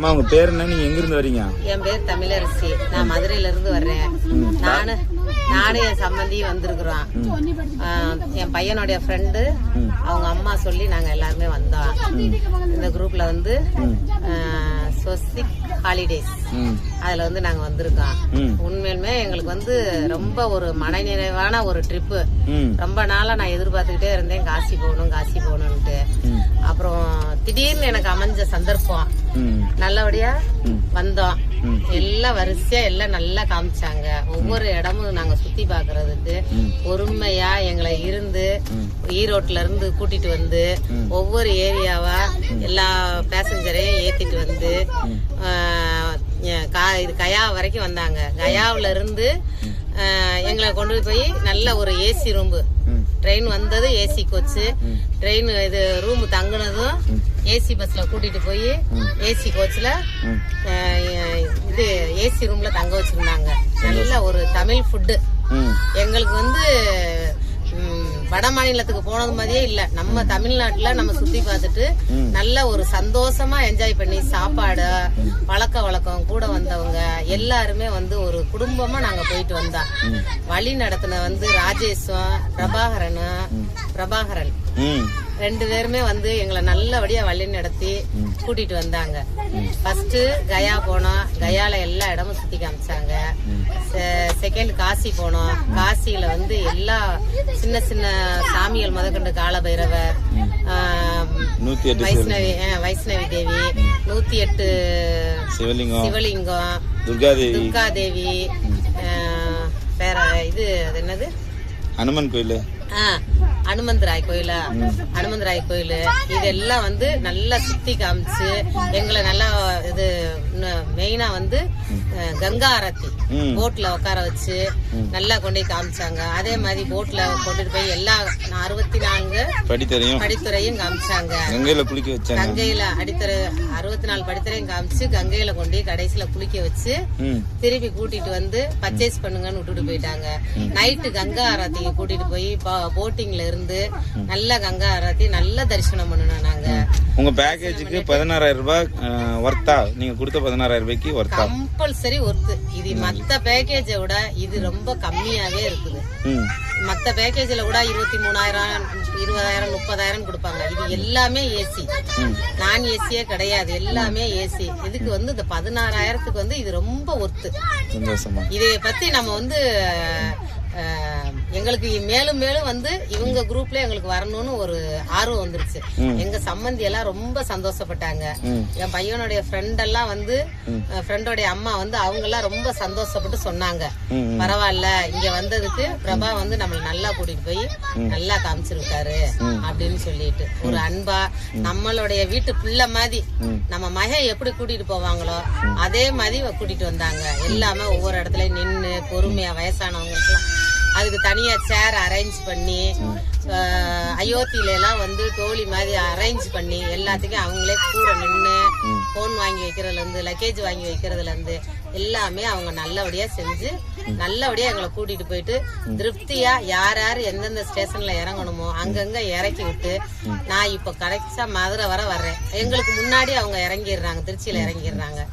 அம்மா உங்க பேர் என்ன, நீங்க எங்க இருந்து வரீங்க? என் பேர் தமிழரசி, நான் மதுரையில இருந்து வர்றேன். நானும் என் சம்பந்தியும் வந்திருக்கிறோம். என் பையனுடைய ஃப்ரெண்டு அவங்க அம்மா சொல்லி நாங்க எல்லாருமே வந்தோம். இந்த குரூப்ல வந்து ஸ்வஸ்திக் ஹாலிடேஸ் அதுல வந்து நாங்க வந்திருக்கோம். உண்மையிலுமே எங்களுக்கு வந்து ரொம்ப ஒரு மனநிறைவான ஒரு ட்ரிப்பு. ரொம்ப நாளா நான் எதிர்பார்த்துக்கிட்டே இருந்தேன் காசி போகணும்ட்டு. அப்புறம் திடீர்னு எனக்கு அமைஞ்ச சந்தர்ப்பம், நல்லபடியா வந்தோம். எல்லாம் வரிசையா எல்லாம் நல்லா காமிச்சாங்க. ஒவ்வொரு இடமும் நாங்க சுத்தி பாக்குறதுக்கு பொறுமையா எங்களை இருந்து ஈரோட்ல இருந்து கூட்டிட்டு வந்து ஒவ்வொரு ஏரியாவா எல்லா பேசஞ்சரையும் ஏத்திட்டு வந்து இது கயா வரைக்கும் வந்தாங்க. கயாவுல இருந்து எங்களை கொண்டு போய் நல்ல ஒரு ஏசி ரூம், ட்ரெயின் வந்தது ஏசி கோச்சு, ட்ரெயின் இது ரூம் தங்குனதும் ஏசி பஸ்ல கூட்டிட்டு போய் ஏசி கோச்ல இது ஏசி ரூம்ல தங்க வச்சிருந்தாங்க. நல்ல ஒரு தமிழ் ஃபுட்டு. எங்களுக்கு வந்து வட மாநிலத்துக்கு போனது மாதிரியே இல்ல, நம்ம தமிழ்நாட்டுல நம்ம சுத்தி பார்த்துட்டு நல்ல ஒரு சந்தோஷமா என்ஜாய் பண்ணி சாப்பாடு பழக்க வழக்கம் கூட வந்தவங்க எல்லாருமே வந்து ஒரு குடும்பமா நாங்க போயிட்டு வந்தோம். வழி நடத்தின வந்து ராஜேஷும் பிரபாகரன் ரெண்டு பேருமே வந்து எங்களை நல்லபடியா வழி நடத்தி கூட்டிட்டு வந்தாங்க. ஃபர்ஸ்ட் கயா போனோம். கயால எல்லா இடமும் சுத்தி காமிச்சாங்க. செகண்ட் காசி போனோம். காசியில வந்து எல்லா சின்ன சின்ன சாமிகள் முதற்கொண்டு காலபைரவர், வைஷ்ணவி தேவி, 108 சிவலிங்கம், துர்கா தேவி, வேற இது என்னது ஹனுமன் கோயில், அனுமந்தராய் கோயில், இதெல்லாம் வந்து நல்லா சுத்தி காமிச்சு எங்களை நல்லா இது மெயினா வந்து கங்கா ஆரத்தி போட்ல உட்கார வச்சு நல்லா கொண்டு காமிச்சாங்க. அதே மாதிரி போட்ல கொண்டுட்டு போய் எல்லா 64 படித்துறையும் காமிச்சாங்க. கங்கையில அடித்துறை 64 படித்துறையும் காமிச்சு கங்கையில கொண்டு கடைசியில குளிக்க வச்சு திருப்பி கூட்டிட்டு வந்து பர்ச்சேஸ் பண்ணுங்கன்னு விட்டுட்டு போயிட்டாங்க. நைட்டு கங்கா ஆரத்திக்கு கூட்டிட்டு போய் போட்டிங்ல இருந்து நல்ல கங்கா ஆரத்தி நல்ல தரிசனம் பண்ணணும். நாங்க உங்க பேக்கேஜுக்கு 16,000 ரூபாய் வர்த்தா, நீங்க கொடுத்த 16,000 ரூபாய்க்கு வர்த்தா, கம்பல்சரி ஒர்த்து. இது மத்த பேக்கேஜை விட இது ரொம்ப கம்மியாவே இருக்குது. மத்த பேக்கேஜ்ல கூட 23,000, 20,000, 30,000 கொடுப்பாங்க. இது எல்லாமே ஏசி, நான் ஏசியே கிடையாது, எல்லாமே ஏசி. இதுக்கு வந்து இந்த 16,000க்கு வந்து இது ரொம்ப ஒர்த்து. இதை பத்தி நம்ம வந்து எங்களுக்கு மேலும் மேலும் வந்து இவங்க குரூப்ல எங்களுக்கு வரணும்னு ஒரு ஆர்வம் வந்துருச்சு. எங்க சம்பந்தி எல்லாம் ரொம்ப சந்தோஷப்பட்டாங்க. என் பையனுடைய ஃப்ரெண்ட் எல்லாம் வந்து ஃப்ரெண்டோடைய அம்மா வந்து அவங்க எல்லாம் ரொம்ப சந்தோஷப்பட்டு சொன்னாங்க, பரவாயில்ல இங்க வந்ததுக்கு பிரபா வந்து நம்மள நல்லா கூட்டிட்டு போய் நல்லா காமிச்சிருக்காரு அப்படின்னு சொல்லிட்டு ஒரு அன்பா நம்மளுடைய வீட்டு பிள்ளை மாதிரி நம்ம மகன் எப்படி கூட்டிட்டு போவாங்களோ அதே மாதிரி கூட்டிட்டு வந்தாங்க. எல்லாமே ஒவ்வொரு இடத்துலயும் நின்று பொறுமையா வயசானவங்களுக்குலாம் அதுக்கு தனியா சேர் அரேஞ்ச் பண்ணி அயோத்தியில எல்லாம் வந்து டோலி மாதிரி அரேஞ்ச் பண்ணி எல்லாத்துக்கும் அவங்களே கூட நின்று போன் வாங்கி வைக்கிறதுல இருந்து லக்கேஜ் வாங்கி வைக்கிறதுல இருந்து எல்லாமே அவங்க நல்லபடியா செஞ்சு நல்லபடியா எங்களை கூட்டிட்டு போயிட்டு திருப்தியா யார் யார் எந்தெந்த ஸ்டேஷன்ல இறங்கணுமோ அங்கங்க இறக்கி விட்டு நான் இப்ப கரெக்டா மதுரை வர்றேன். எங்களுக்கு முன்னாடி அவங்க இறங்கிடுறாங்க, திருச்சியில இறங்கிடுறாங்க.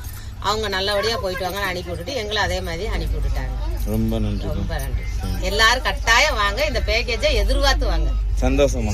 அவங்க நல்லபடியா போயிட்டு வாங்கன்னு அனுப்பி விட்டுட்டு எங்களை அதே மாதிரி அனுப்பி விட்டுட்டாங்க. ரொம்ப நன்றி. எல்லாரும் கட்டாயம் வாங்க, இந்த பேக்கேஜை எதிர்பார்த்து வாங்க. சந்தோஷமா.